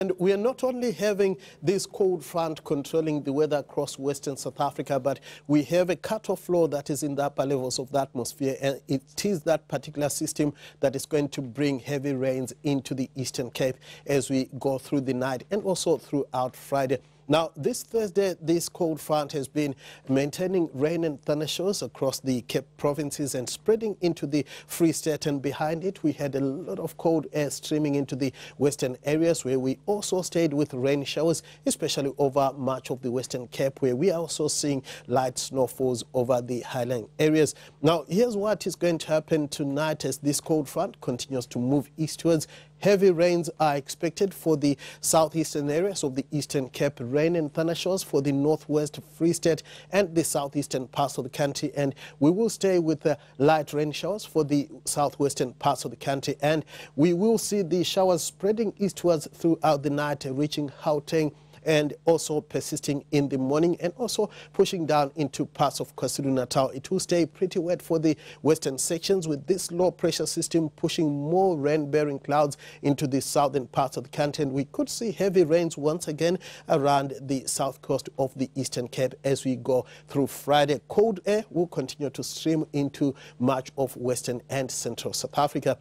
And we are not only having this cold front controlling the weather across western South Africa, but we have a cutoff low that is in the upper levels of the atmosphere. And it is that particular system that is going to bring heavy rains into the Eastern Cape as we go through the night and also throughout Friday. Now, this Thursday, this cold front has been maintaining rain and thunder showers across the Cape provinces and spreading into the Free State. And behind it, we had a lot of cold air streaming into the western areas, where we also stayed with rain showers, especially over much of the Western Cape, where we are also seeing light snowfalls over the highland areas. Now, here's what is going to happen tonight as this cold front continues to move eastwards. Heavy rains are expected for the southeastern areas of the Eastern Cape, rain and thunder showers for the northwest Free State and the southeastern parts of the country. And we will stay with light rain showers for the southwestern parts of the country. And we will see the showers spreading eastwards throughout the night, reaching Gauteng and also persisting in the morning and also pushing down into parts of KwaZulu-Natal. It will stay pretty wet for the western sections, with this low pressure system pushing more rain-bearing clouds into the southern parts of the country. And we could see heavy rains once again around the south coast of the Eastern Cape as we go through Friday. Cold air will continue to stream into much of western and central South Africa.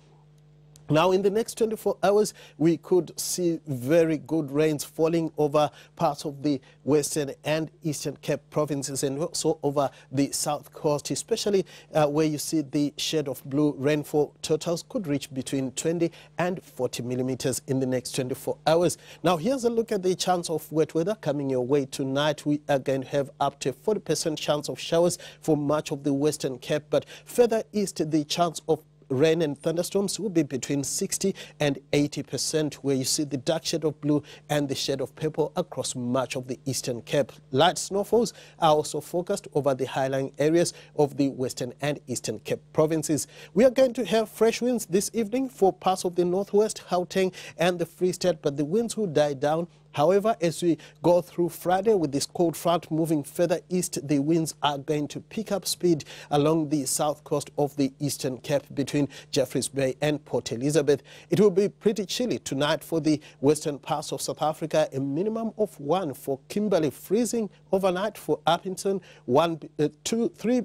Now, in the next 24 hours, we could see very good rains falling over parts of the western and eastern Cape provinces and also over the south coast, especially where you see the shade of blue. Rainfall totals could reach between 20 and 40 millimeters in the next 24 hours. Now, here's a look at the chance of wet weather coming your way tonight. We are going to have up to 40% chance of showers for much of the Western Cape, but further east, the chance of rain and thunderstorms will be between 60 and 80%, where you see the dark shade of blue and the shade of purple across much of the Eastern Cape. Light snowfalls are also forecast over the highland areas of the Western and Eastern Cape provinces. We are going to have fresh winds this evening for parts of the northwest, Gauteng and the Free State, but the winds will die down. However, as we go through Friday with this cold front moving further east, the winds are going to pick up speed along the south coast of the Eastern Cape between Jeffreys Bay and Port Elizabeth. It will be pretty chilly tonight for the western parts of South Africa, a minimum of 1 for Kimberley, freezing overnight for Upington, 3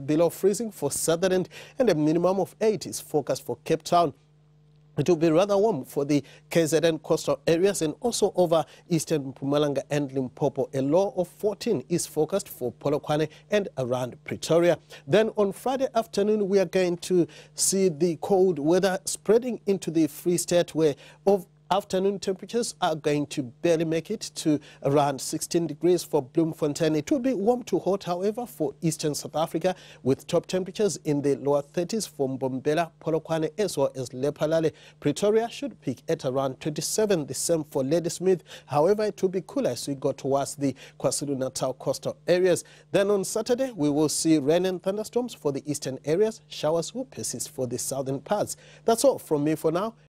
below freezing for Sutherland, and a minimum of 8 is forecast for Cape Town. It will be rather warm for the KZN coastal areas and also over eastern Mpumalanga and Limpopo. A low of 14 is forecast for Polokwane and around Pretoria. Then on Friday afternoon, we are going to see the cold weather spreading into the Free State, where afternoon temperatures are going to barely make it to around 16 degrees for Bloemfontein. It will be warm to hot, however, for eastern South Africa, with top temperatures in the lower 30s for Mbombela, Polokwane, as well as Lephalale. Pretoria should peak at around 27, the same for Ladysmith. However, it will be cooler as we go towards the KwaZulu-Natal coastal areas. Then on Saturday, we will see rain and thunderstorms for the eastern areas. Showers will persist for the southern parts. That's all from me for now.